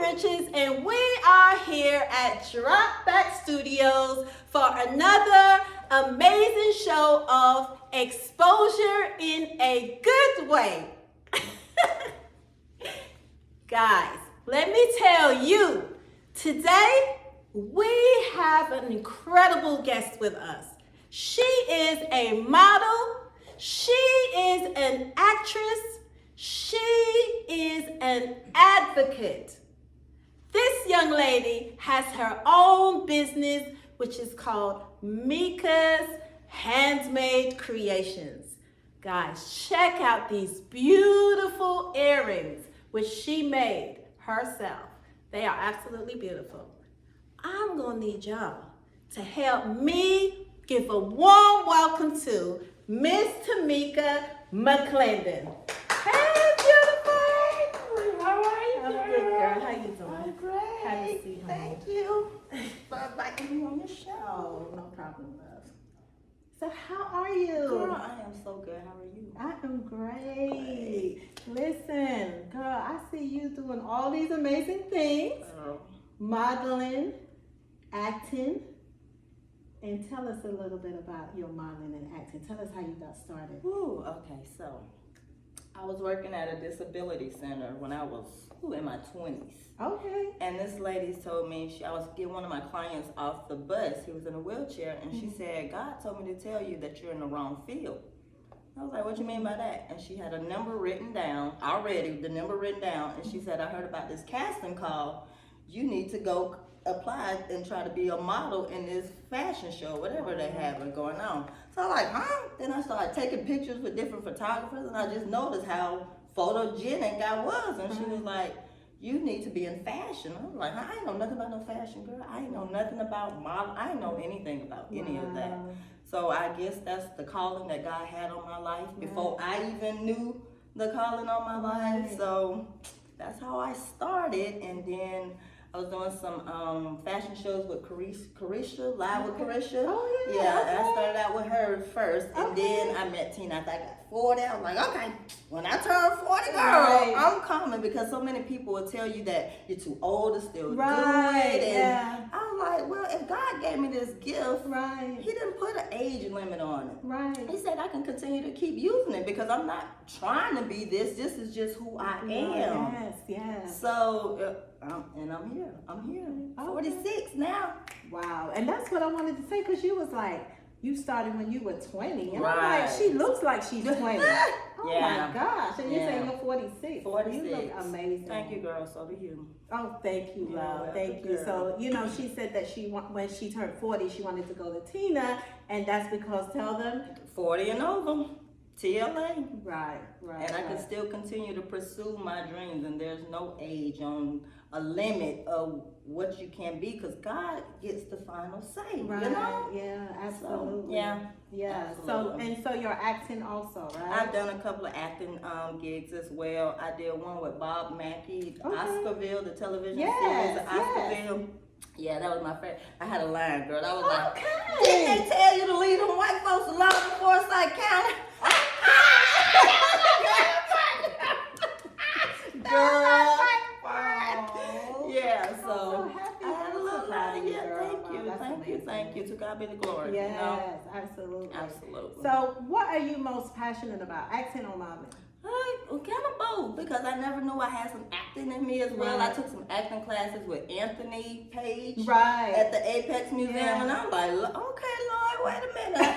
Riches, and we are here at Dropback Studios for another amazing show of exposure in a good way. Guys, let me tell you, today we have an incredible guest with us. She is a model, she is an actress, she is an advocate. This young lady has her own business, which is called Mekas Handmade Creations. Guys, check out these beautiful earrings, which she made herself. They are absolutely beautiful. I'm gonna need y'all to help me give a warm welcome to Miss Tomeka McClendon. Hey, beautiful. How are you, I'm good, girl. How you doing? I'm great. Have a seat, honey. Thank you for inviting me on your show. Oh, no problem, love. So how are you? Girl, I am so good. How are you? I am great. Listen, girl, I see you doing all these amazing things. Modeling, acting, and tell us a little bit about your modeling and acting. Tell us how you got started. Ooh, okay, so I was working at a disability center when I was in my 20s. Okay. And this lady told me, I was getting one of my clients off the bus. He was in a wheelchair, and she said, God told me to tell you that you're in the wrong field. I was like, what you mean by that? And she had a number written down, already, the number written down, and she said, I heard about this casting call. You need to go apply and try to be a model in this fashion show, whatever they have going on. So I'm like, huh? Then I started taking pictures with different photographers, and I just noticed how photogenic I was. And she was like, you need to be in fashion. I was like, I ain't know nothing about no fashion, girl. I ain't know nothing about model. I ain't know anything about any of that. So I guess that's the calling that God had on my life before I even knew the calling on my life. So that's how I started. And then I was doing some fashion shows with Carisha, live with Carisha. Oh, yeah. Yeah, I started out with her first, and then I met Tina after I got 40. I was like, okay, when I turn 40, girl, I'm coming, because so many people will tell you that you're too old to still do it. And I was like, well, if God gave me this gift, He didn't put an age limit on it. He said I can continue to keep using it because I'm not trying to be this. This is just who I am. Yes. So, and I'm here. I'm here. 46 now. Wow. And that's what I wanted to say, because you was like, you started when you were 20. And I'm like, she looks like she's 20. Oh my gosh. And you're saying you're 46. 46. You look amazing. Thank you, girl. So do you. Oh, thank you, love. Thank you. So, you know, she said that when she turned 40, she wanted to go to Tina. And that's because, tell them, 40 and over. TLA. Right. And I can still continue to pursue my dreams, and there's no age on a limit of what you can be, because God gets the final say. You know? Yeah, absolutely. So, absolutely. So you're acting also, right? I've done a couple of acting gigs as well. I did one with Bob Mackey, Oscarville, the television series of Oscarville. Yeah, that was my favorite. I had a line, girl. I was like, didn't they tell you to leave them white folks alone in Forsyth County? Girl. Yeah, so I had a little line. Yeah, thank you. To God be the glory. Yes, you know? Absolutely. So what are you most passionate about, acting or modeling? Kind of both, because I never knew I had some acting in me as well. I took some acting classes with Anthony Page at the Apex Museum, and I'm like, okay, Lord, wait a minute. I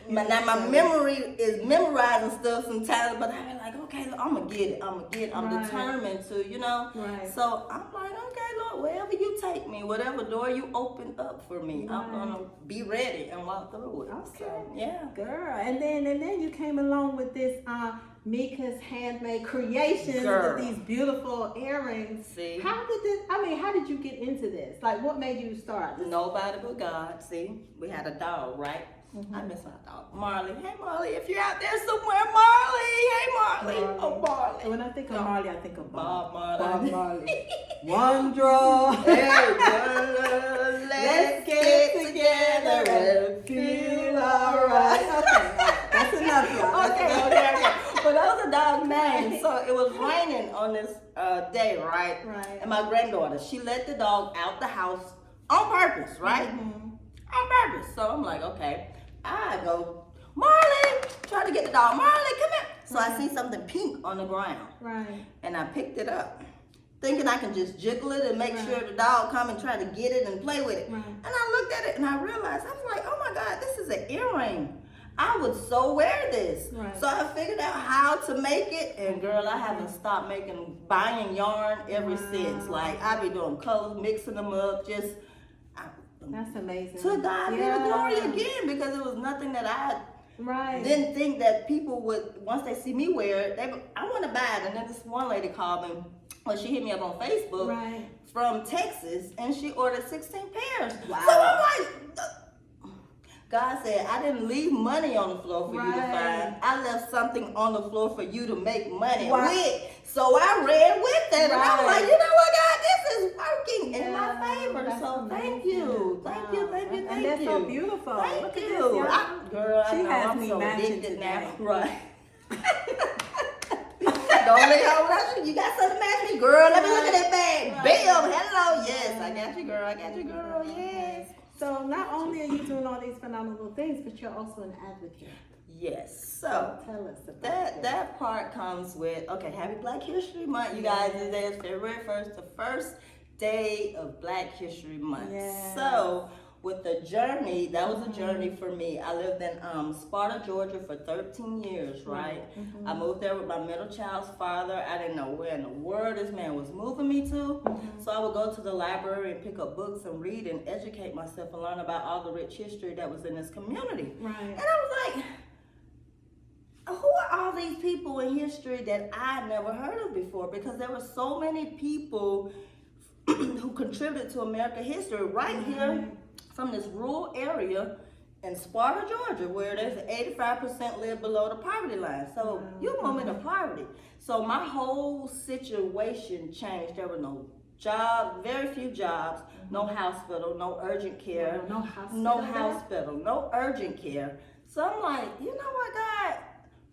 think now my memory is memorizing stuff sometimes, but I'm like, okay, I'm gonna get it. I'm determined to, you know. So I'm like, okay, Lord, wherever you take me, whatever door you open up for me, I'm gonna be ready and walk through it. Okay. So, yeah, girl. And then you came along with this Mekas Handmade Creations with these beautiful earrings. See, how did you get into this? Like, what made you start this? Nobody but God. See, we had a dog, right? I miss my dog, Marley. Hey, Marley, if you're out there somewhere, Marley. Hey, Marley. Oh, Marley. When I think of Marley, I think of Bob Marley. Bob Marley. One draw. Hey, let's get together and feel alright. Okay, that's enough. Okay. But those are dog names, so it was raining on this day, right? Right. And my granddaughter, she let the dog out the house on purpose, right? On purpose. So I'm like, okay. I go, Marley, try to get the dog. Marley, come here. So I see something pink on the ground. Right. And I picked it up, thinking I can just jiggle it and make sure the dog come and try to get it and play with it. Right. And I looked at it and I realized, I was like, oh my God, this is an earring. I would so wear this. Right. So I figured out how to make it, and girl, I haven't stopped buying yarn ever since. Like, I be doing colors, mixing them up, just. That's amazing. To God be the glory again, because it was nothing that I didn't think that people would, once they see me wear it, I want to buy it. And then this one lady called me, well, she hit me up on Facebook from Texas, and she ordered 16 pairs. Wow. So I'm like, God said, I didn't leave money on the floor for you to find. I left something on the floor for you to make money with. So I ran with it. And I was like, you know what, God, this is working in my favor. So thank you. Thank you. And that's so beautiful. Thank you. Girl, I know I'm so addicted now. Right. Don't let her rush you. You got something to match me, girl. Let me look at that bag. Bam. Hello. Yes, I got you, girl. I got you, girl. Yes. So not only are you doing all these phenomenal things, but you're also an advocate. Yes. So tell us about that part comes with, okay, happy Black History Month. You guys, today is February 1st, the first day of Black History Month. Yes. So with the journey, that was a journey for me. I lived in Sparta, Georgia for 13 years, right? I moved there with my middle child's father. I didn't know where in the world this man was moving me to. So I would go to the library and pick up books and read and educate myself and learn about all the rich history that was in this community. Right. And I was like, who are all these people in history that I never heard of before? Because there were so many people who contributed to American history right here from this rural area in Sparta, Georgia, where there's 85% live below the poverty line. So you're a woman of poverty. So my whole situation changed. There were no jobs, very few jobs, no hospital, no urgent care, no urgent care. So I'm like, you know what, God?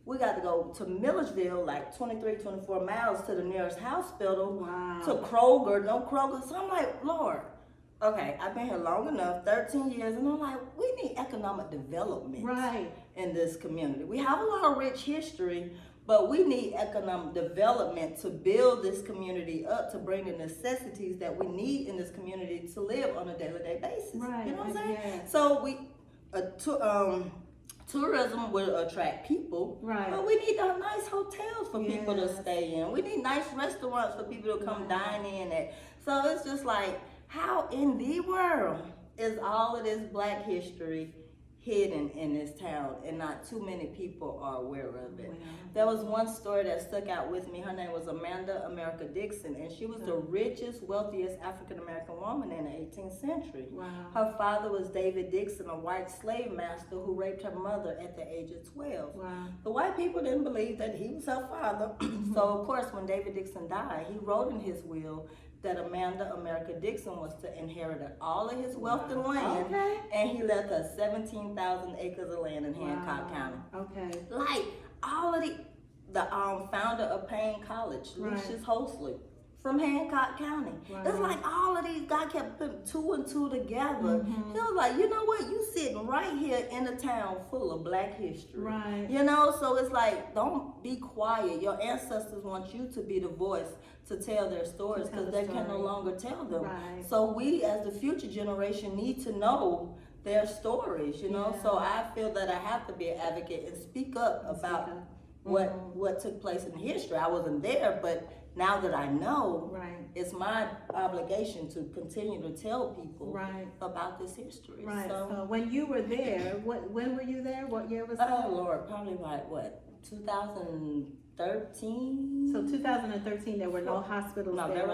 We got to go to Milledgeville, like 23, 24 miles to the nearest hospital, to Kroger, no Kroger. So I'm like, Lord, okay, I've been here long enough, 13 years, and I'm like, we need economic development in this community. We have a lot of rich history, but we need economic development to build this community up, to bring the necessities that we need in this community to live on a day-to-day basis. You know what I'm saying? Yes. So tourism will attract people, but we need nice hotels for people to stay in. We need nice restaurants for people to come dine in at. So it's just like, how in the world is all of this Black history hidden in this town and not too many people are aware of it? There was one story that stuck out with me. Her name was Amanda America Dixon, and she was the richest, wealthiest African-American woman in the 18th century. Her father was David Dixon, a white slave master who raped her mother at the age of 12. The white people didn't believe that he was her father. So of course, when David Dixon died, he wrote in his will that Amanda America Dixon was to inherit all of his wealth and land, and he left her 17,000 acres of land in Hancock County. Like all of the founder of Payne College, Lucius Hosley, from Hancock County. It's like all of these guys kept putting two and two together. He was like, you know what? You sitting right here in a town full of Black history. You know, so it's like, don't be quiet. Your ancestors want you to be the voice to tell their stories, because they can no longer tell them. So we, as the future generation, need to know their stories, you know? So I feel that I have to be an advocate and speak up about what took place in history. I wasn't there, but now that I know, it's my obligation to continue to tell people about this history. So when you were there, when were you there? What year was that? Oh Lord, probably like what, 2013? So 2013, there were no hospitals there.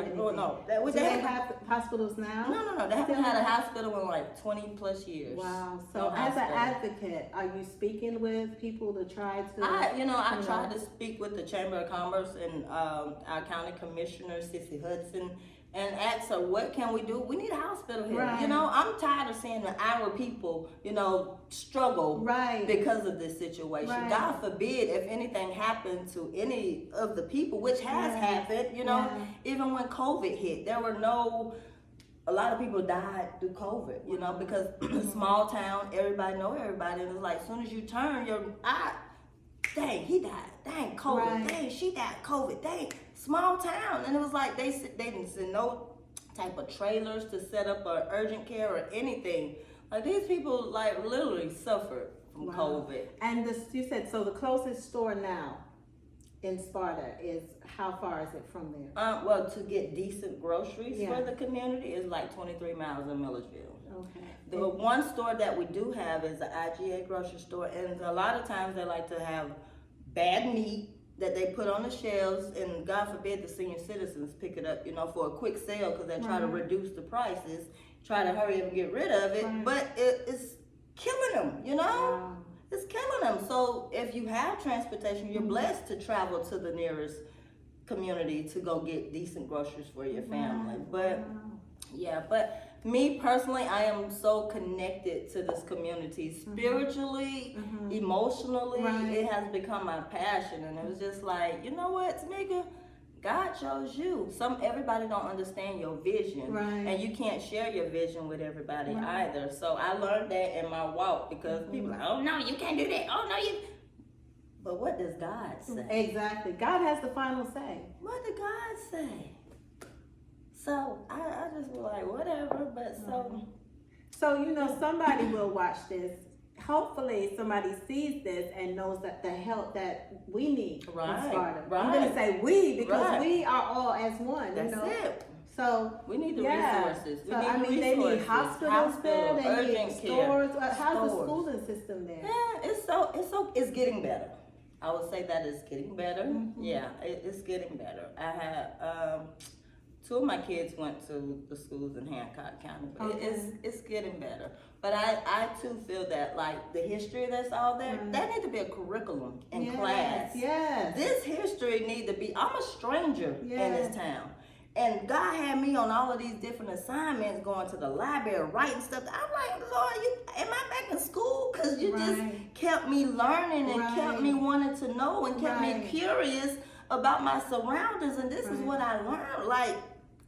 They have hospitals now? No. They haven't had a hospital in like 20 plus years. Wow. So as an advocate, are you speaking with people to try to? I tried to speak with the Chamber of Commerce and our county commissioner, Sissy Hudson, and ask her, what can we do? We need a hospital here. Right. You know, I'm tired of seeing our people, you know, struggle Right. because of this situation. Right. God forbid if anything happened to any of the people, which has happened, you know, even when COVID hit, a lot of people died through COVID, you know, because small town, everybody know everybody, and it's like, as soon as you turn your eye, dang, he died, dang, COVID, Right. dang, she died, COVID, dang, small town. And it was like, they didn't send no type of trailers to set up an urgent care or anything. Like, these people, like, literally suffered from COVID. And you said, so the closest store now in Sparta is, how far is it from there? Well, to get decent groceries for the community is like 23 miles in Milledgeville. Okay. The one store that we do have is the IGA grocery store, and a lot of times they like to have bad meat that they put on the shelves, and God forbid the senior citizens pick it up, you know, for a quick sale, because they try to reduce the prices, try to hurry up and get rid of it, but it's killing them, you know? Wow. It's killing them. So if you have transportation, you're blessed to travel to the nearest community to go get decent groceries for your family. But yeah, but me personally, I am so connected to this community spiritually, emotionally. It has become my passion, and it was just like, you know what, Tomeka, God chose you. Everybody don't understand your vision, and you can't share your vision with everybody either. So I learned that in my walk, because people are like, oh no, you can't do that. Oh no, you. But what does God say? Exactly. God has the final say. What did God say? So I just was like, whatever. But So, you know, somebody will watch this. Hopefully somebody sees this and knows that the help that we need in Sparta. I'm going to say we, because we are all as one. That's you know? it. So we need the resources. They need hospitals there. They need stores. How's the schooling system there? Yeah, it's getting better. I would say that it's getting better. Yeah, it's getting better. I had 2 of my kids went to the schools in Hancock County, but it's getting better. But I too feel that, like, the history that's all there, that need to be a curriculum in class. Yes. This history need to be. I'm a stranger in this town, and God had me on all of these different assignments, going to the library, writing stuff. I'm like, Lord, am I back in school? Because you just kept me learning and kept me wanting to know and kept me curious about my surroundings, and this is what I learned. Like,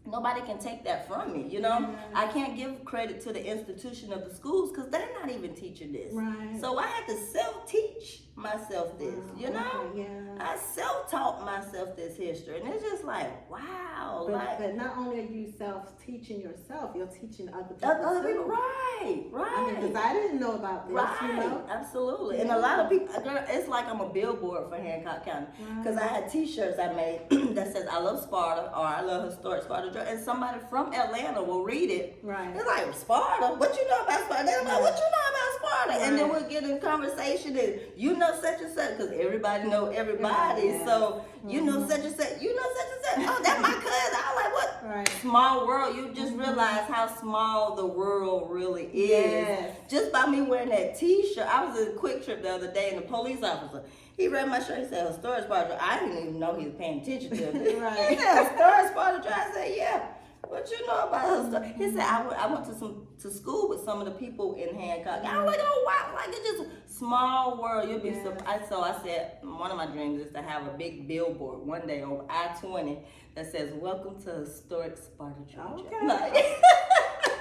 nobody can take that from me, you know? I can't give credit to the institution of the schools, because they're not even teaching this. So I had to self-teach myself this, you know? I self-taught myself this history, and it's just like, wow. But not only are you self-teaching yourself, you're teaching other people. Other people, right. Because I didn't know about this, you know? Absolutely. And a lot of people, it's like I'm a billboard for Hancock County, because I had t-shirts I made that says, I love Sparta, or I love historic Sparta Georgia, and somebody from Atlanta will read it. It's like, Sparta? What you know about Sparta? They're like, what you know about Sparta? And then we'll get in conversation, and you know such and such, because everybody know everybody. So you know such and such, you know such and such. Oh, that's my cousin. I'm like, what? Small world. You just realize how small the world really is. Just by me wearing that t-shirt. I was in a Quick Trip the other day, and the police officer, he read my shirt. He said, historic Sparta. I didn't even know he was paying attention to it. He said, historic Sparta. I said, yeah. What you know about historic? He said, I went to school with some of the people in Hancock. I was like, oh wow, like, it's just a small world. You'll be surprised. So I said, one of my dreams is to have a big billboard one day on I-20 that says, welcome to historic Sparta, Georgia.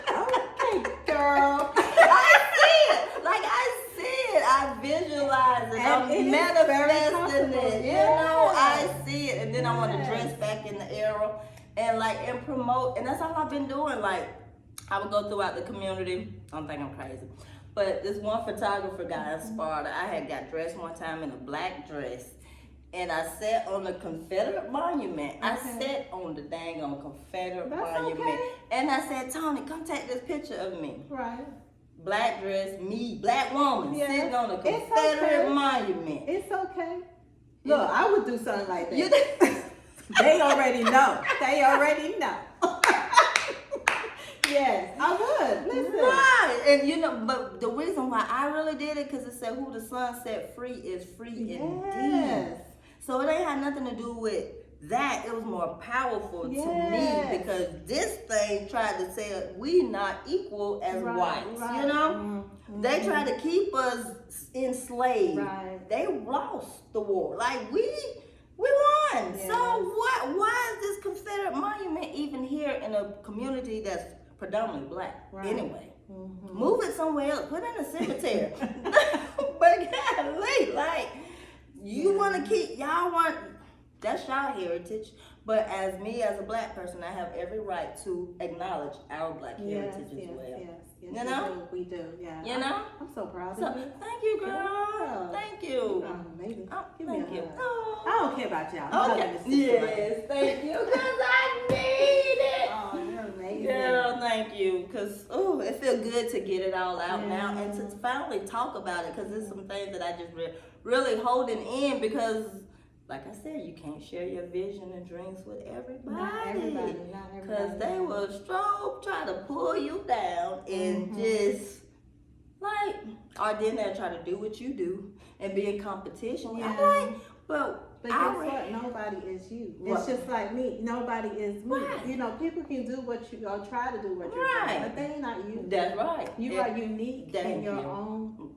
Okay, girl. I visualize it. I'm manifesting it. You know, I see it, and then I want to dress back in the era and promote. And that's all I've been doing. Like, I would go throughout the community. I don't think I'm crazy, but this one photographer guy in Sparta, I had got dressed one time in a black dress, and I sat on the Confederate monument. I sat on the dang on Confederate monument, and I said, Tony, come take this picture of me. Black dress, me, black woman, sitting on a Confederate monument. It's okay. Look, I would do something like that. They already know. They already know. Yes, I would. Listen. And you know, but the reason why I really did it, because it said, who the sun set free is free indeed. So it ain't had nothing to do with that. It was more powerful to me because this thing tried to say we not equal as whites, you know? They tried to keep us enslaved. Right. They lost the war. Like we won. Yes. So why is this Confederate monument even here in a community that's predominantly black anyway? Move it somewhere else. Put it in a cemetery. But golly, like you want to keep, y'all want, that's y'all heritage. But as me, as a black person, I have every right to acknowledge our black heritage as well. Yes, you know? We do, yeah. You know? I'm so proud So, of you. thank you, girl. Thank you. Amazing. Give me a thank you. hug. Oh. I don't care about y'all. Okay. Yes, thank you, because I need it. Oh, you're amazing. Girl, thank you, because it feels good to get it all out now and to finally talk about it, because there's some things that I just really holding in, because like I said, you can't share your vision and dreams with everybody. Not everybody. Because they will try to pull you down and just like, or then they'll try to do what you do and be in competition. Yeah. I'm like, but guess what? Nobody is you. It's just like me. Nobody is me. Right. You know, people can do what you or try to do what you're doing, but they ain't not you. That's right. You are unique in your own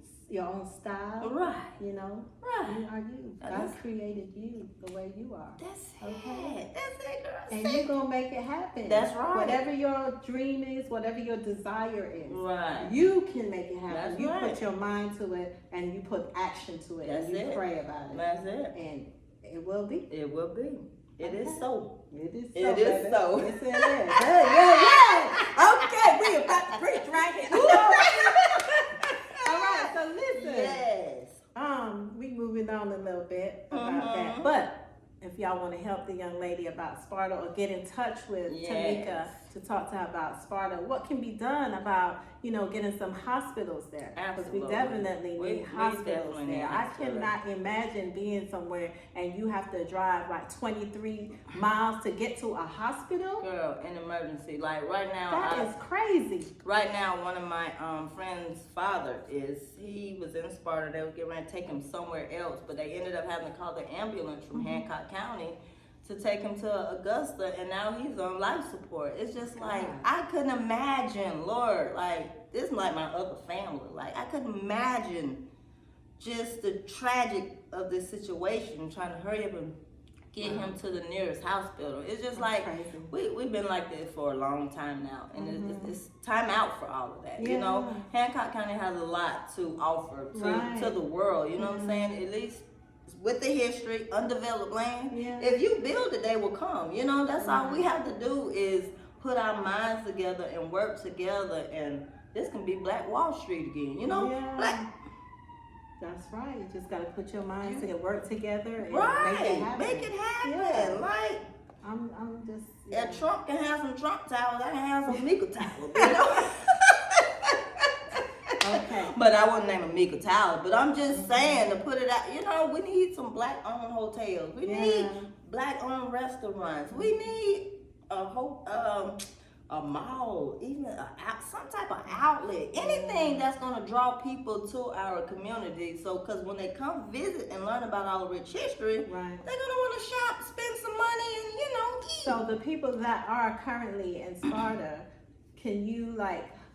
style. Right. You know. Right. You are you. God created you the way you are. That's okay. it. That's it, girl. And you're gonna make it happen. That's right. Whatever your dream is, whatever your desire is, right. you can make it happen. That's you right. put your mind to it and you put action to it. That's and you it. pray about it. That's it. And it will be. It will be. It is so. It is so. It is baby. so. Yes, it is. Yeah. Okay, we about to preach right here. All right, so listen. Yes. We moving on a little bit about that. But if y'all want to help the young lady about Sparta or get in touch with Tomeka to talk to her about Sparta, what can be done about, getting some hospitals there? Because we definitely need hospitals there. I cannot imagine being somewhere and you have to drive like 23 miles to get to a hospital. Girl, an emergency. Like right now. That is crazy. Right now, one of my friend's father he was in Sparta. They were getting ready to take him somewhere else, but they ended up having to call the ambulance from Hancock County to take him to Augusta, and now he's on life support. It's just like, I couldn't imagine, Lord, like, this is like my other family. Like, I couldn't imagine just the tragic of this situation, trying to hurry up and get him to the nearest hospital. It's just like, we've been like this for a long time now, and it's time out for all of that. You know, Hancock County has a lot to offer to the world, you know what I'm saying? At least with the history, undeveloped land. If you build it, they will come. You know, that's all we have to do is put our minds together and work together, and this can be Black Wall Street again. You know, That's right. You just gotta put your minds to work together and make it happen. Like I'm just. Yeah, Trump can have some Trump towels. I can have some Mika towels. You know. Okay. But I wouldn't name them Mika towels. But I'm just saying to put it out. You know, we need some Black-owned hotels. We need Black-owned restaurants. We need a mall, even some type of outlet, anything that's going to draw people to our community. So, because when they come visit and learn about our rich history, they're going to want to shop, spend some money, and eat. So the people that are currently in Sparta, can you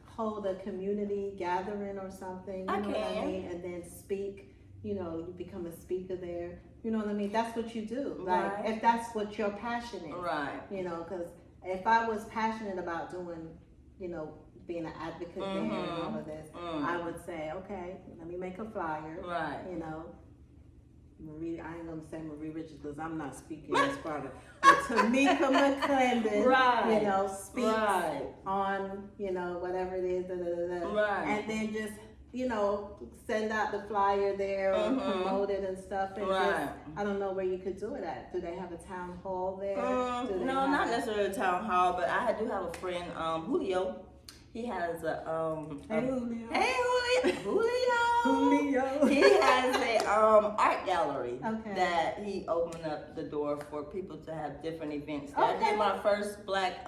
hold a community gathering or something? You know what I mean? And then speak. You become a speaker there. You know what I mean? That's what you do. If that's what your passion is. Right. Because if I was passionate about doing, being an advocate there and all of this, I would say, okay, let me make a flyer. Right. Marie, I ain't gonna say Marie Richards because I'm not speaking in Sparta. But Tomeka McClendon, speaks on, whatever it is, and then just, send out the flyer there or promote it and stuff. And just, I don't know where you could do it at. Do they have a town hall there? No, not necessarily a town hall, but I do have a friend, Julio. He has Hey Julio. Hey Julio. He has a art gallery that he opened up the door for people to have different events. I did my first black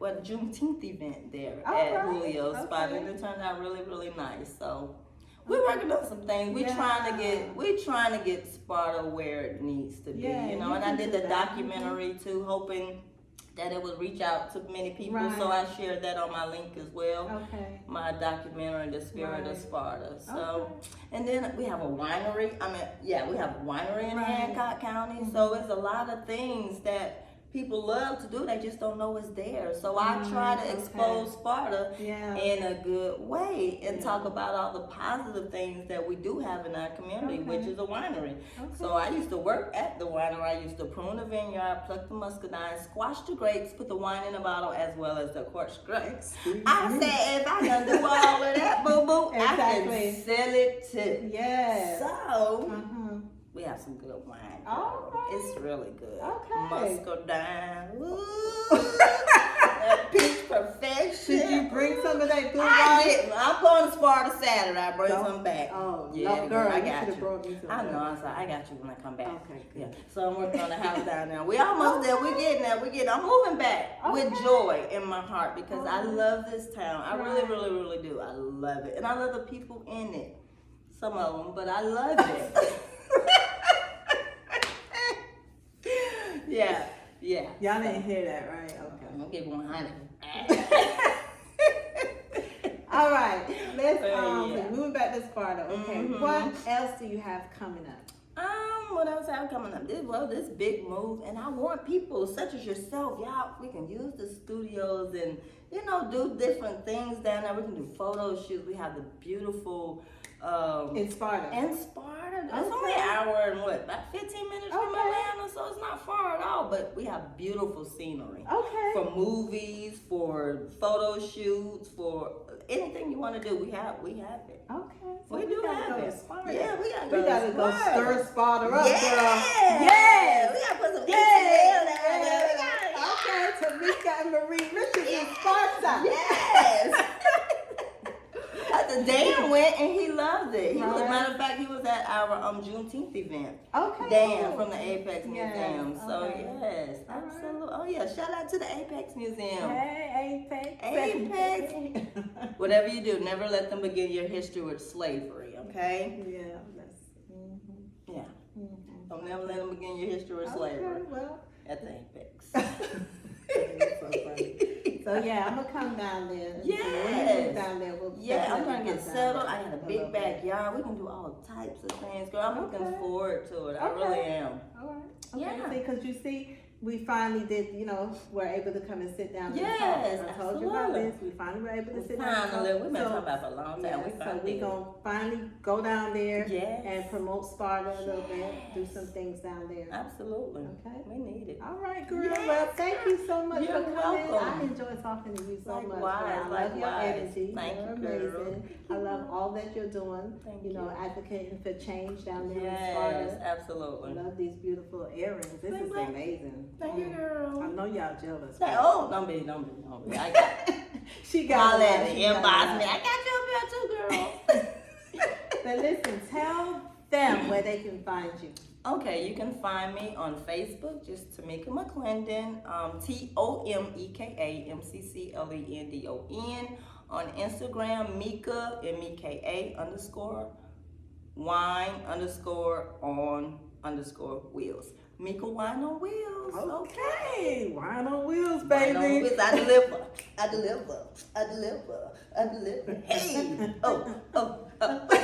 Juneteenth event there at Julio's spot, and it turned out really, really nice. So We're working on some things. Yeah. We're trying to get Sparta where it needs to be. Yeah, you know, you and I can did do the that. documentary too, hoping that it would reach out to many people. Right. So I shared that on my link as well. Okay. My documentary, The Spirit of Right. Sparta. So, Okay. and then we have a winery. We have a winery in Right. Hancock County. So it's a lot of things that people love to do. They just don't know it's there. So I try to expose Sparta Yeah. in a good way and Yeah. talk about all the positive things that we do have in our community, Okay. which is a winery. So I used to work at the winery. I used to prune the vineyard, pluck the muscadine, squash the grapes, put the wine in a bottle, as well as the quartz grapes. I said, if I can do all of that, boo boo, I Exactly. can sell it too. Yes. So Uh-huh. we have some good wine. All right. It's really good. Okay. Muscadine. Ooh. That peach perfection. Did you bring some of that good I wine? didn't. I'm going to Sparta Saturday. I bring Don't- some back. Oh, Yeah, no, girl, I you got should have you. brought me some. I know. I got you when I come back. Okay, good. Yeah. So I'm working on the house down there. We almost there. We're getting there. I'm moving back with Okay. joy in my heart because I Okay. love this town. I really, Right. really, really do. I love it, and I love the people in it. Some of them, but I love it. Yeah. Y'all didn't hear that, right? Okay. I'm gonna give 100. All right. Let's Yeah. moving back to Sparta. Okay. Mhm. What else do you have coming up? What else I have coming up? This big move, and I want people such as yourself, y'all. We can use the studios and do different things down there. We can do photo shoots. We have the beautiful In Sparta. in Sparta. It's Okay. only an hour and about 15 minutes from Okay. Atlanta, so it's not far at all. But we have beautiful scenery. Okay. For movies, for photo shoots, for anything you want to do, we have it. Okay. So We do gotta have go to it. Sparta. Yeah, we gotta We gotta go Sparta. stir Sparta up, Yeah. girl. We gotta put some Yes. down there. We gotta- Okay, Tomeka and Marie Richards in Sparta. Yes. Dan went and he loved it. He was, Right. matter of fact, he was at our Juneteenth event. Okay. Dan cool. from the Apex Yes, Museum. So okay. yes, All right. absolutely. Oh yeah, shout out to the Apex Museum. Hey, Apex. Apex. Whatever you do, never let them begin your history with slavery. Okay? Yeah, that's. Mm-hmm. Yeah. Mm-hmm. Don't never let them begin your history with slavery Okay, well. at the Apex. That's so funny. So yeah, I'm gonna come down there. Yes. When we move down there, we'll Yeah, I'm definitely trying to get come down settled. there I got a little big bit. backyard. We can do all types of things, girl. I'm looking Okay. forward to it. I Okay. really am. All right. Okay. Yeah. Because you see, we finally did. We're able to come and sit down. Yes, and talk. I told you about absolutely. this. We finally were able to sit down. and Finally, talk. we've been So, talking about it for a long time. yeah, We so finally we did. gonna finally go down there Yes. and promote Sparta a little bit. Do some things down there. Absolutely. Okay. We need it. All right, girl. Yes. Well, thank you so much You're for coming. welcome. I enjoy talking to you so much. Likewise, girl. I love your likewise. energy. Thank You're you, girl. amazing. I love all that you're doing. Thank you know, you. advocating for change down there in Yes, Sparta. I absolutely. love these beautiful earrings. This Thank is you. amazing. Thank you, I girl. know y'all jealous. Say, oh, don't be. I got She got holla it. at me, She got inbox it. me. I got your bill too, girl. But listen, tell them where they can find you. Okay, you can find me on Facebook, just Tomeka McClendon, Tomeka McClendon. On Instagram, Mika MEKA _wine_on_wheels. Mika Wine on Wheels. Okay. Wine on wheels, Wine on baby. Wheels. I deliver. Hey. Oh.